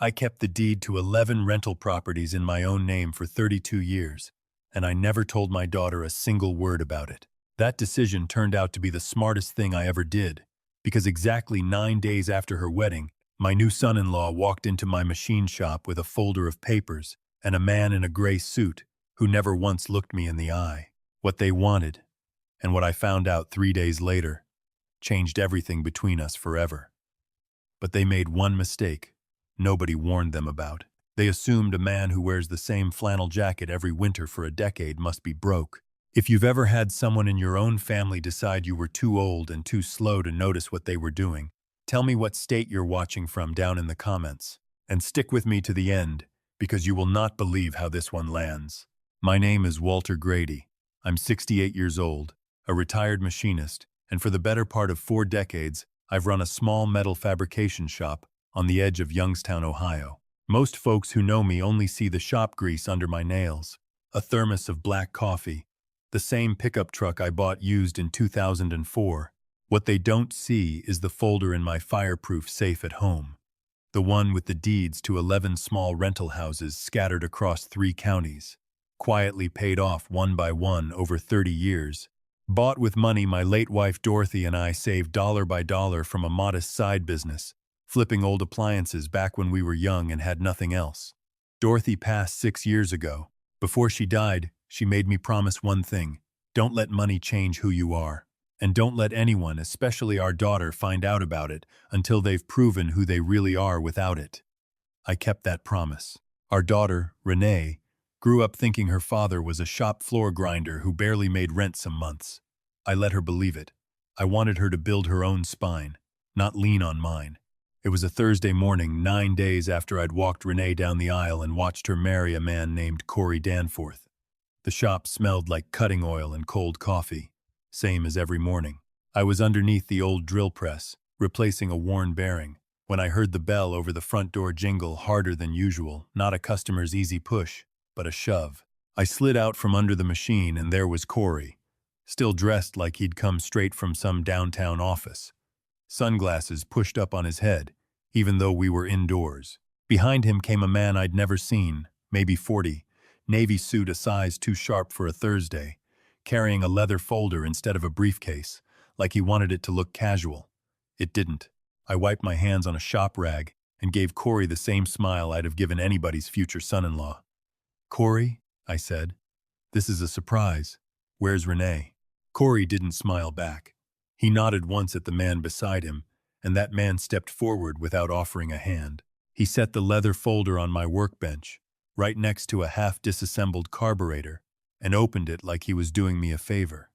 I kept the deed to 11 rental properties in my own name for 32 years, and I never told my daughter a single word about it. That decision turned out to be the smartest thing I ever did, because exactly 9 days after her wedding, my new son-in-law walked into my machine shop with a folder of papers and a man in a gray suit who never once looked me in the eye. What they wanted, and what I found out 3 days later, changed everything between us forever. But they made one mistake nobody warned them about. They assumed a man who wears the same flannel jacket every winter for a decade must be broke. If you've ever had someone in your own family decide you were too old and too slow to notice what they were doing, tell me what state you're watching from down in the comments. And stick with me to the end, because you will not believe how this one lands. My name is Walter Grady. I'm 68 years old, a retired machinist, and for the better part of 4 decades, I've run a small metal fabrication shop on the edge of Youngstown, Ohio. Most folks who know me only see the shop grease under my nails, a thermos of black coffee, the same pickup truck I bought used in 2004. What they don't see is the folder in my fireproof safe at home, the one with the deeds to 11 small rental houses scattered across 3 counties, quietly paid off one by one over 30 years. Bought with money my late wife Dorothy and I saved dollar by dollar from a modest side business, flipping old appliances back when we were young and had nothing else. Dorothy passed 6 years ago. Before she died, she made me promise one thing: don't let money change who you are. And don't let anyone, especially our daughter, find out about it until they've proven who they really are without it. I kept that promise. Our daughter, Renee, grew up thinking her father was a shop floor grinder who barely made rent some months. I let her believe it. I wanted her to build her own spine, not lean on mine. It was a Thursday morning, 9 days after I'd walked Renee down the aisle and watched her marry a man named Corey Danforth. The shop smelled like cutting oil and cold coffee, same as every morning. I was underneath the old drill press, replacing a worn bearing, when I heard the bell over the front door jingle harder than usual, not a customer's easy push, but a shove. I slid out from under the machine, and there was Corey, still dressed like he'd come straight from some downtown office. Sunglasses pushed up on his head, even though we were indoors. Behind him came a man I'd never seen, maybe 40, navy suit a size too sharp for a Thursday, carrying a leather folder instead of a briefcase, like he wanted it to look casual. It didn't. I wiped my hands on a shop rag and gave Corey the same smile I'd have given anybody's future son-in-law. "Corey," I said, "this is a surprise. Where's Renee?" Corey didn't smile back. He nodded once at the man beside him, and that man stepped forward without offering a hand. He set the leather folder on my workbench, right next to a half-disassembled carburetor, and opened it like he was doing me a favor.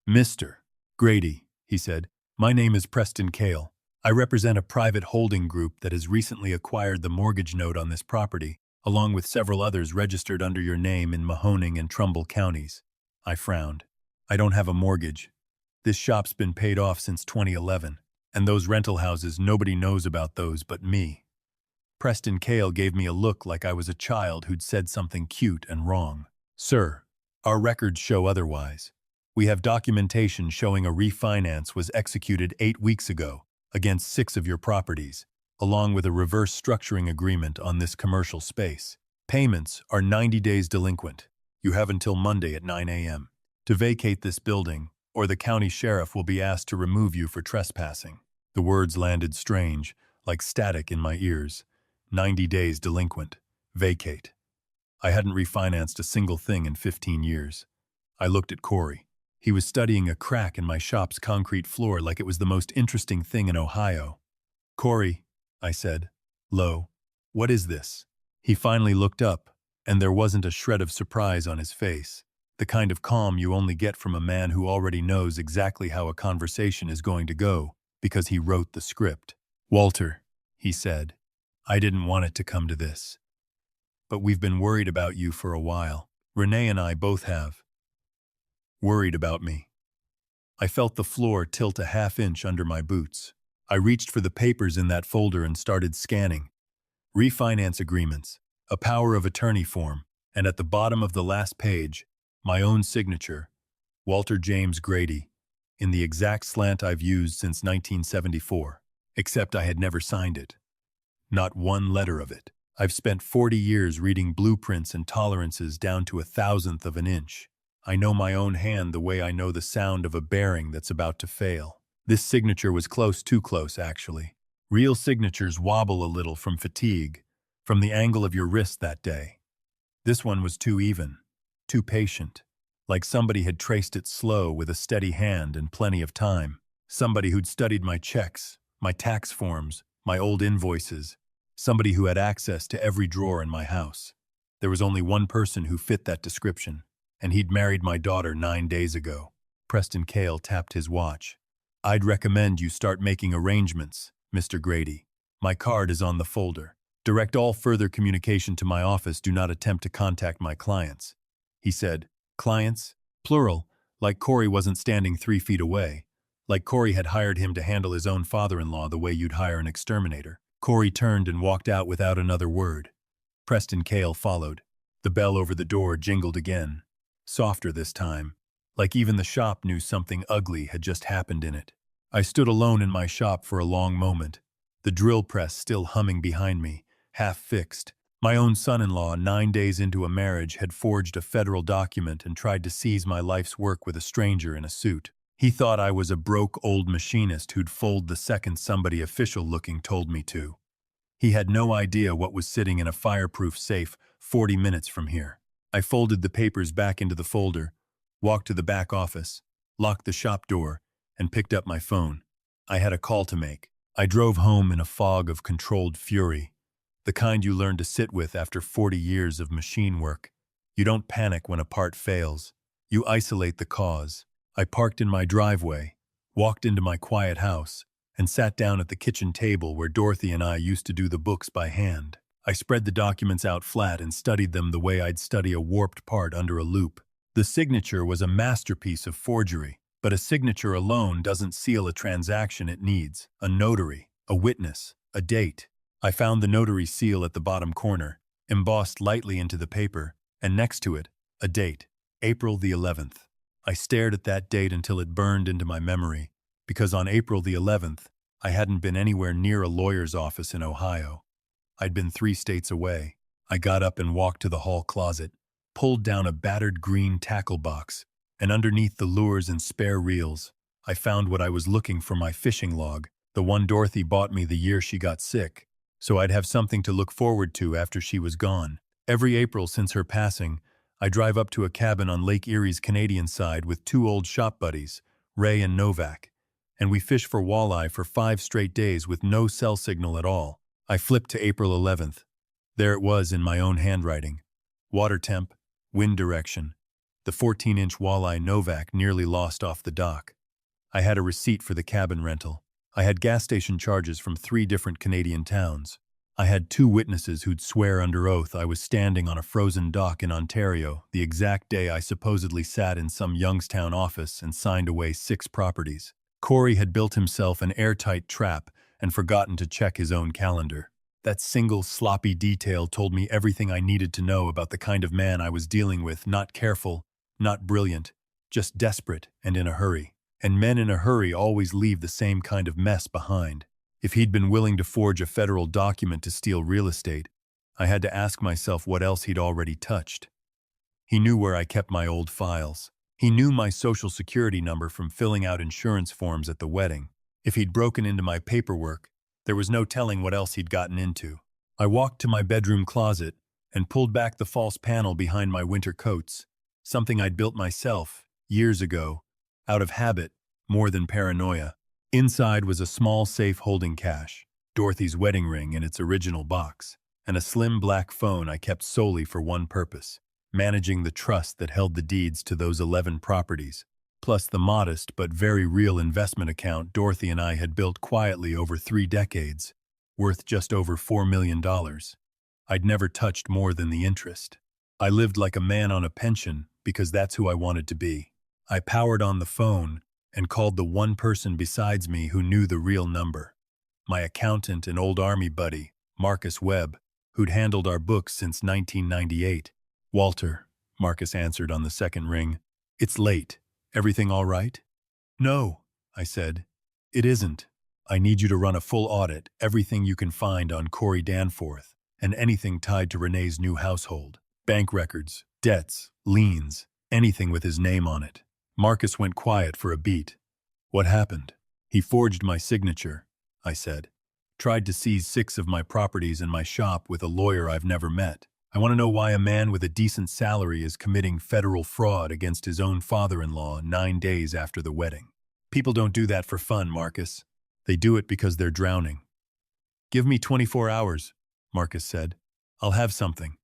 "Mr. Grady," he said, "my name is Preston Cale. I represent a private holding group that has recently acquired the mortgage note on this property, along with several others registered under your name in Mahoning and Trumbull counties." I frowned. "I don't have a mortgage. This shop's been paid off since 2011, and those rental houses, nobody knows about those but me." Preston Cale gave me a look like I was a child who'd said something cute and wrong. "Sir, our records show otherwise. We have documentation showing a refinance was executed 8 weeks ago against 6 of your properties, along with a reverse structuring agreement on this commercial space. Payments are 90 days delinquent. You have until Monday at 9 a.m. to vacate this building, or the county sheriff will be asked to remove you for trespassing." The words landed strange, like static in my ears. 90 days delinquent. Vacate. I hadn't refinanced a single thing in 15 years. I looked at Corey. He was studying a crack in my shop's concrete floor like it was the most interesting thing in Ohio. "Corey," I said, low, "what is this?" He finally looked up, and there wasn't a shred of surprise on his face, the kind of calm you only get from a man who already knows exactly how a conversation is going to go because he wrote the script. "Walter," he said, "I didn't want it to come to this. But we've been worried about you for a while. Renee and I both have. Worried about me." I felt the floor tilt a half-inch under my boots. I reached for the papers in that folder and started scanning. Refinance agreements, a power of attorney form, and at the bottom of the last page, my own signature, Walter James Grady, in the exact slant I've used since 1974, except I had never signed it. Not one letter of it. I've spent 40 years reading blueprints and tolerances down to a thousandth of an inch. I know my own hand the way I know the sound of a bearing that's about to fail. This signature was close, too close, actually. Real signatures wobble a little from fatigue, from the angle of your wrist that day. This one was too even, too patient, like somebody had traced it slow with a steady hand and plenty of time. Somebody who'd studied my checks, my tax forms, my old invoices, somebody who had access to every drawer in my house. There was only one person who fit that description, and he'd married my daughter 9 days ago. Preston Cale tapped his watch. I'd recommend you start making arrangements, Mr. Grady. My card is on the folder. Direct all further communication to my office. Do not attempt to contact my clients. He said, clients? Plural, like Corey wasn't standing 3 feet away. Like Corey had hired him to handle his own father-in-law the way you'd hire an exterminator. Corey turned and walked out without another word. Preston Cale followed. The bell over the door jingled again, softer this time, like even the shop knew something ugly had just happened in it. I stood alone in my shop for a long moment, the drill press still humming behind me, half fixed. My own son-in-law, 9 days into a marriage, had forged a federal document and tried to seize my life's work with a stranger in a suit. He thought I was a broke old machinist who'd fold the second somebody official-looking told me to. He had no idea what was sitting in a fireproof safe 40 minutes from here. I folded the papers back into the folder, walked to the back office, locked the shop door, and picked up my phone. I had a call to make. I drove home in a fog of controlled fury, the kind you learn to sit with after 40 years of machine work. You don't panic when a part fails. You isolate the cause. I parked in my driveway, walked into my quiet house, and sat down at the kitchen table where Dorothy and I used to do the books by hand. I spread the documents out flat and studied them the way I'd study a warped part under a loupe. The signature was a masterpiece of forgery, but a signature alone doesn't seal a transaction. It needs a notary, a witness, a date. I found the notary seal at the bottom corner, embossed lightly into the paper, and next to it, a date, April the 11th. I stared at that date until it burned into my memory, because on April the 11th, I hadn't been anywhere near a lawyer's office in Ohio. I'd been 3 states away. I got up and walked to the hall closet, pulled down a battered green tackle box, and underneath the lures and spare reels, I found what I was looking for: my fishing log, the one Dorothy bought me the year she got sick, so I'd have something to look forward to after she was gone. Every April since her passing, I drive up to a cabin on Lake Erie's Canadian side with 2 old shop buddies, Ray and Novak, and we fish for walleye for 5 straight days with no cell signal at all. I flipped to April 11th. There it was in my own handwriting. Water temp, wind direction. The 14-inch walleye Novak nearly lost off the dock. I had a receipt for the cabin rental. I had gas station charges from 3 different Canadian towns. I had 2 witnesses who'd swear under oath I was standing on a frozen dock in Ontario the exact day I supposedly sat in some Youngstown office and signed away 6 properties. Corey had built himself an airtight trap and forgotten to check his own calendar. That single sloppy detail told me everything I needed to know about the kind of man I was dealing with: not careful, not brilliant, just desperate and in a hurry. And men in a hurry always leave the same kind of mess behind. If he'd been willing to forge a federal document to steal real estate, I had to ask myself what else he'd already touched. He knew where I kept my old files. He knew my social security number from filling out insurance forms at the wedding. If he'd broken into my paperwork, there was no telling what else he'd gotten into. I walked to my bedroom closet and pulled back the false panel behind my winter coats, something I'd built myself, years ago, out of habit, more than paranoia. Inside was a small safe holding cash, Dorothy's wedding ring in its original box, and a slim black phone I kept solely for one purpose: managing the trust that held the deeds to those 11 properties, plus the modest but very real investment account Dorothy and I had built quietly over 3 decades, worth just over $4 million. I'd never touched more than the interest. I lived like a man on a pension because that's who I wanted to be. I powered on the phone and called the one person besides me who knew the real number: my accountant and old Army buddy, Marcus Webb, who'd handled our books since 1998. "Walter," Marcus answered on the second ring. "It's late. Everything all right?" "No," I said. "It isn't. I need you to run a full audit, everything you can find on Corey Danforth. and anything tied to Renee's new household. Bank records, debts, liens, anything with his name on it. Marcus went quiet for a beat. What happened? He forged my signature, I said. Tried to seize 6 of my properties and my shop with a lawyer I've never met. I want to know why a man with a decent salary is committing federal fraud against his own father-in-law 9 days after the wedding. People don't do that for fun, Marcus. They do it because they're drowning. Give me 24 hours, Marcus said. I'll have something.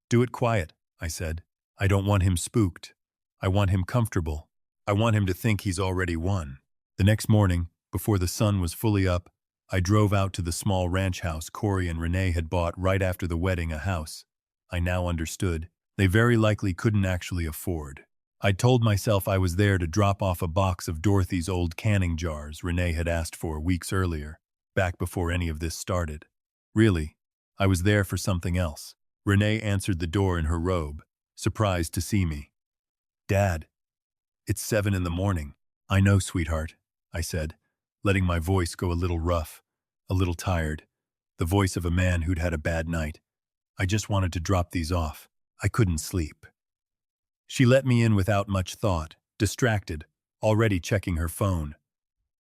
Do it quiet, I said. I don't want him spooked. I want him comfortable. I want him to think he's already won. The next morning, before the sun was fully up, I drove out to the small ranch house Corey and Renee had bought right after the wedding, a house I now understood they very likely couldn't actually afford. I'd told myself I was there to drop off a box of Dorothy's old canning jars Renee had asked for weeks earlier, back before any of this started. Really, I was there for something else. Renee answered the door in her robe, surprised to see me. Dad, it's 7 in the morning. I know, sweetheart, I said, letting my voice go a little rough, a little tired, the voice of a man who'd had a bad night. I just wanted to drop these off. I couldn't sleep. She let me in without much thought, distracted, already checking her phone.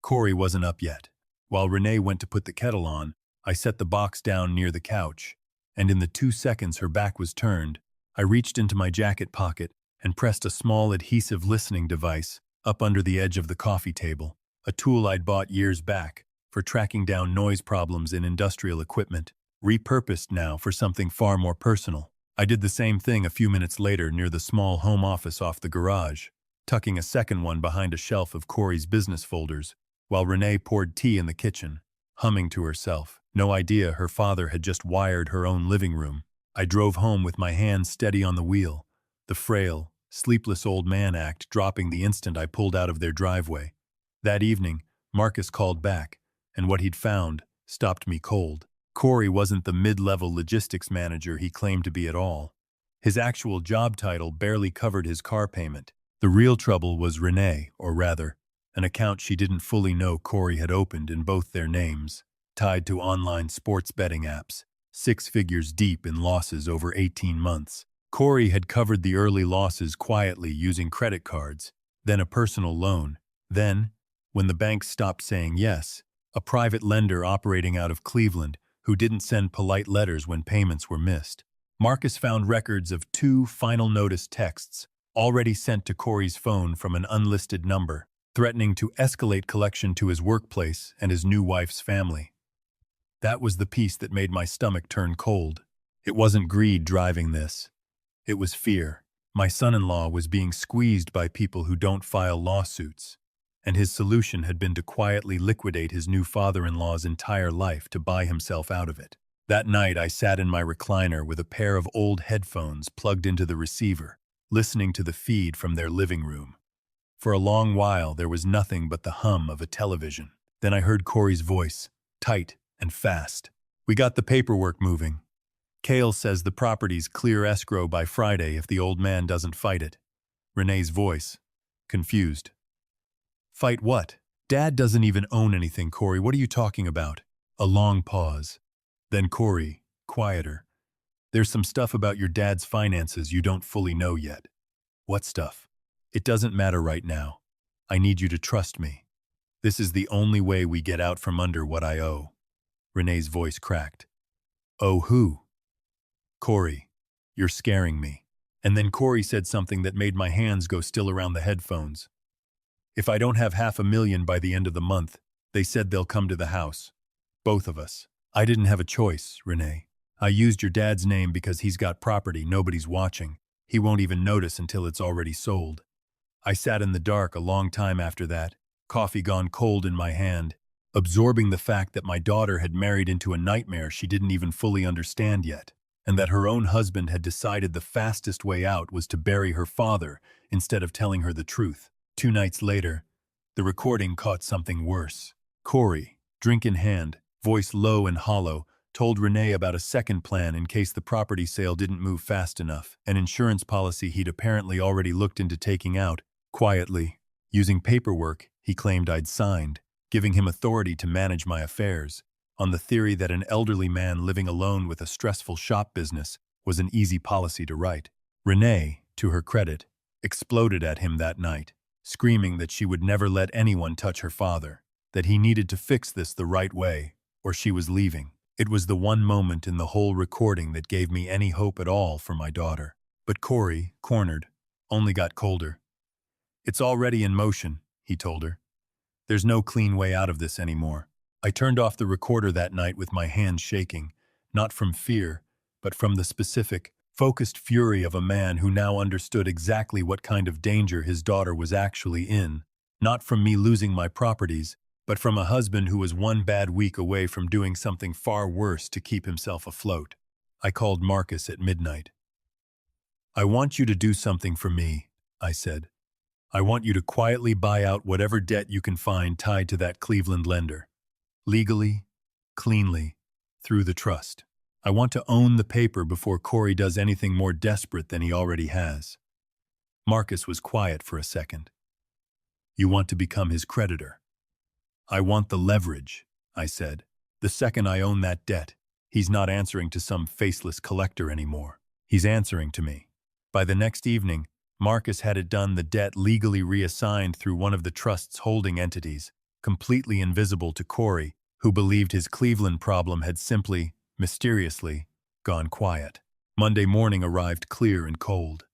Corey wasn't up yet. While Renee went to put the kettle on, I set the box down near the couch, and in the 2 seconds her back was turned, I reached into my jacket pocket and pressed a small adhesive listening device up under the edge of the coffee table, a tool I'd bought years back for tracking down noise problems in industrial equipment, repurposed now for something far more personal. I did the same thing a few minutes later near the small home office off the garage, tucking a second one behind a shelf of Corey's business folders, while Renee poured tea in the kitchen, humming to herself. No idea her father had just wired her own living room. I drove home with my hands steady on the wheel, the frail, sleepless old man act dropping the instant I pulled out of their driveway. That evening, Marcus called back, and what he'd found stopped me cold. Corey wasn't the mid-level logistics manager he claimed to be at all. His actual job title barely covered his car payment. The real trouble was Renee, or rather, an account she didn't fully know Corey had opened in both their names, tied to online sports betting apps, 6 figures deep in losses over 18 months. Corey had covered the early losses quietly using credit cards, then a personal loan, then, when the banks stopped saying yes, a private lender operating out of Cleveland who didn't send polite letters when payments were missed. Marcus found records of 2 final notice texts already sent to Corey's phone from an unlisted number, threatening to escalate collection to his workplace and his new wife's family. That was the piece that made my stomach turn cold. It wasn't greed driving this. It was fear. My son-in-law was being squeezed by people who don't file lawsuits, and his solution had been to quietly liquidate his new father-in-law's entire life to buy himself out of it. That night I sat in my recliner with a pair of old headphones plugged into the receiver, listening to the feed from their living room. For a long while there was nothing but the hum of a television. Then I heard Corey's voice, tight and fast. We got the paperwork moving. Cale says the property's clear escrow by Friday if the old man doesn't fight it. Renee's voice, confused. Fight what? Dad doesn't even own anything, Corey. What are you talking about? A long pause. Then Corey, quieter. There's some stuff about your dad's finances you don't fully know yet. What stuff? It doesn't matter right now. I need you to trust me. This is the only way we get out from under what I owe. Renee's voice cracked. Oh, who? Corey, you're scaring me. And then Corey said something that made my hands go still around the headphones. If I don't have $500,000 by the end of the month, they said they'll come to the house. Both of us. I didn't have a choice, Renee. I used your dad's name because he's got property nobody's watching. He won't even notice until it's already sold. I sat in the dark a long time after that, coffee gone cold in my hand, absorbing the fact that my daughter had married into a nightmare she didn't even fully understand yet, and that her own husband had decided the fastest way out was to bury her father instead of telling her the truth. 2 nights later, the recording caught something worse. Corey, drink in hand, voice low and hollow, told Renee about a second plan in case the property sale didn't move fast enough, an insurance policy he'd apparently already looked into taking out, quietly, using paperwork he claimed I'd signed, giving him authority to manage my affairs, on the theory that an elderly man living alone with a stressful shop business was an easy policy to write. Renee, to her credit, exploded at him that night, screaming that she would never let anyone touch her father, that he needed to fix this the right way, or she was leaving. It was the one moment in the whole recording that gave me any hope at all for my daughter. But Corey, cornered, only got colder. "It's already in motion," he told her. "There's no clean way out of this anymore." I turned off the recorder that night with my hands shaking, not from fear, but from the specific, focused fury of a man who now understood exactly what kind of danger his daughter was actually in, not from me losing my properties, but from a husband who was one bad week away from doing something far worse to keep himself afloat. I called Marcus at midnight. "I want you to do something for me," I said. "I want you to quietly buy out whatever debt you can find tied to that Cleveland lender. Legally, cleanly, through the trust. I want to own the paper before Corey does anything more desperate than he already has." Marcus was quiet for a second. "You want to become his creditor?" "I want the leverage," I said. "The second I own that debt, he's not answering to some faceless collector anymore. He's answering to me." By the next evening, Marcus had it done, the debt legally reassigned through one of the trust's holding entities, completely invisible to Corey, who believed his Cleveland problem had simply, mysteriously, gone quiet. Monday morning arrived clear and cold.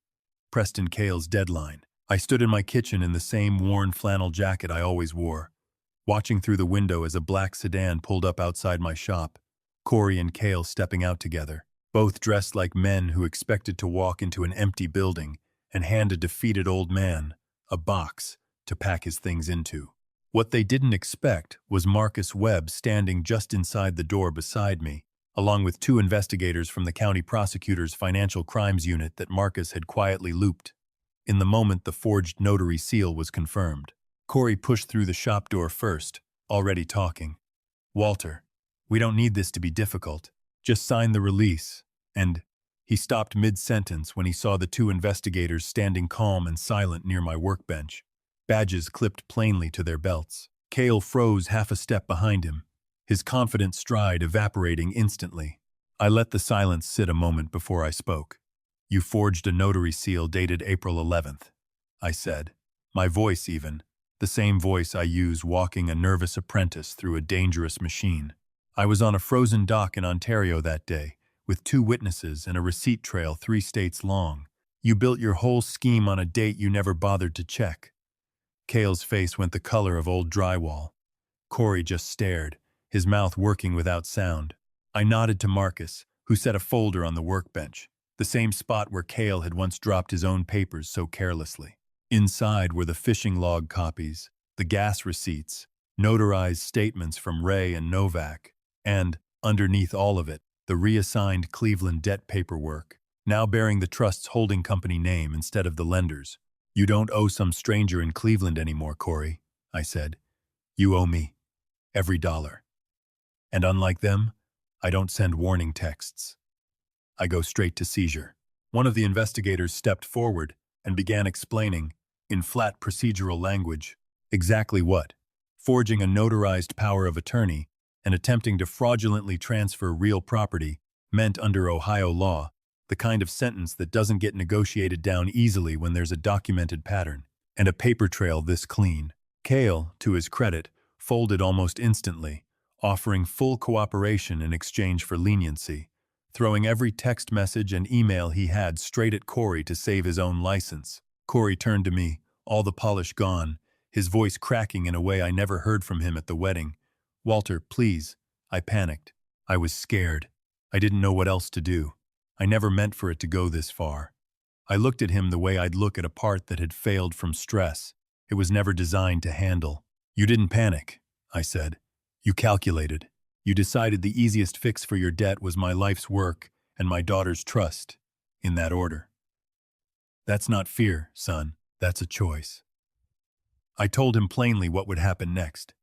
Preston Cale's deadline. I stood in my kitchen in the same worn flannel jacket I always wore, watching through the window as a black sedan pulled up outside my shop, Corey and Cale stepping out together, both dressed like men who expected to walk into an empty building and hand a defeated old man a box to pack his things into. What they didn't expect was Marcus Webb standing just inside the door beside me, along with 2 investigators from the county prosecutor's financial crimes unit that Marcus had quietly looped. In the moment the forged notary seal was confirmed, Corey pushed through the shop door first, already talking. "Walter, we don't need this to be difficult. Just sign the release." And he stopped mid-sentence when he saw the 2 investigators standing calm and silent near my workbench, badges clipped plainly to their belts. Cale froze half a step behind him, his confident stride evaporating instantly. I let the silence sit a moment before I spoke. "You forged a notary seal dated April 11th, I said, my voice even, the same voice I use walking a nervous apprentice through a dangerous machine. I was on a frozen dock in Ontario that day, with 2 witnesses and a receipt trail 3 states long. You built your whole scheme on a date you never bothered to check." Cale's face went the color of old drywall. Corey just stared, his mouth working without sound. I nodded to Marcus, who set a folder on the workbench, the same spot where Cale had once dropped his own papers so carelessly. Inside were the fishing log copies, the gas receipts, notarized statements from Ray and Novak, and, underneath all of it, the reassigned Cleveland debt paperwork, now bearing the trust's holding company name instead of the lender's. "You don't owe some stranger in Cleveland anymore, Corey," I said. "You owe me. Every dollar. And unlike them, I don't send warning texts. I go straight to seizure." One of the investigators stepped forward and began explaining, in flat procedural language, exactly what forging a notarized power of attorney and attempting to fraudulently transfer real property meant under Ohio law, the kind of sentence that doesn't get negotiated down easily when there's a documented pattern, and a paper trail this clean. Cale, to his credit, folded almost instantly, offering full cooperation in exchange for leniency, throwing every text message and email he had straight at Corey to save his own license. Corey turned to me, all the polish gone, his voice cracking in a way I never heard from him at the wedding. "Walter, please." I panicked. I was scared. I didn't know what else to do. I never meant for it to go this far. I looked at him the way I'd look at a part that had failed from stress. It was never designed to handle. "You didn't panic," I said. "You calculated. You decided the easiest fix for your debt was my life's work and my daughter's trust, in that order. That's not fear, son. That's a choice." I told him plainly what would happen next.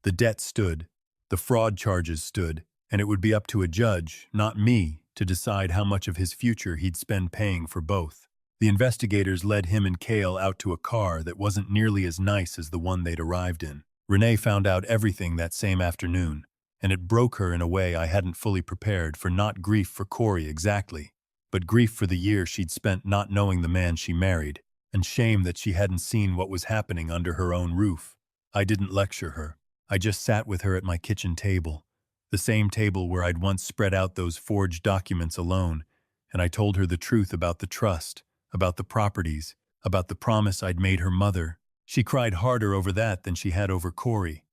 The debt stood, the fraud charges stood, and it would be up to a judge, not me, to decide how much of his future he'd spend paying for both. The investigators led him and Cale out to a car that wasn't nearly as nice as the one they'd arrived in. Renee found out everything that same afternoon, and it broke her in a way I hadn't fully prepared for. Not grief for Corey exactly, but grief for the year she'd spent not knowing the man she married, and shame that she hadn't seen what was happening under her own roof. I didn't lecture her. I just sat with her at my kitchen table, the same table where I'd once spread out those forged documents alone, and I told her the truth about the trust, about the properties, about the promise I'd made her mother. She cried harder over that than she had over Corey.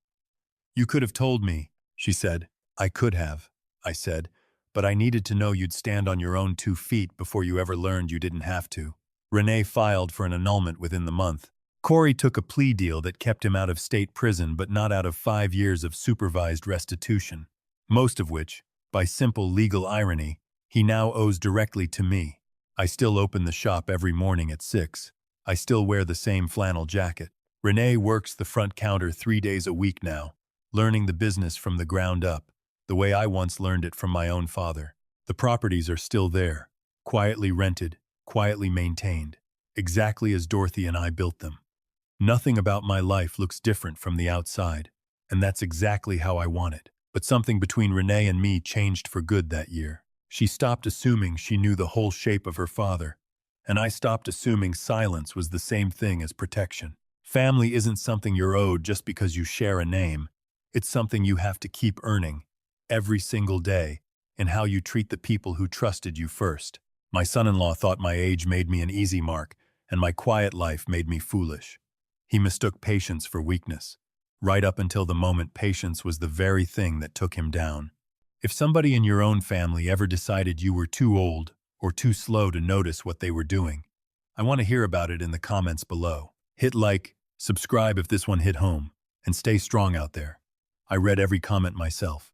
"You could have told me," she said. "I could have," I said, "but I needed to know you'd stand on your own 2 feet before you ever learned you didn't have to." Renee filed for an annulment within the month. Corey took a plea deal that kept him out of state prison but not out of 5 years of supervised restitution, most of which, by simple legal irony, he now owes directly to me. I still open the shop every morning at 6. I still wear the same flannel jacket. Renee works the front counter 3 days a week now, learning the business from the ground up, the way I once learned it from my own father. The properties are still there, quietly rented, quietly maintained, exactly as Dorothy and I built them. Nothing about my life looks different from the outside, and that's exactly how I want it. But something between Renee and me changed for good that year. She stopped assuming she knew the whole shape of her father, and I stopped assuming silence was the same thing as protection. Family isn't something you're owed just because you share a name. It's something you have to keep earning, every single day, in how you treat the people who trusted you first. My son-in-law thought my age made me an easy mark, and my quiet life made me foolish. He mistook patience for weakness, right up until the moment patience was the very thing that took him down. If somebody in your own family ever decided you were too old or too slow to notice what they were doing, I want to hear about it in the comments below. Hit like, subscribe if this one hit home, and stay strong out there. I read every comment myself.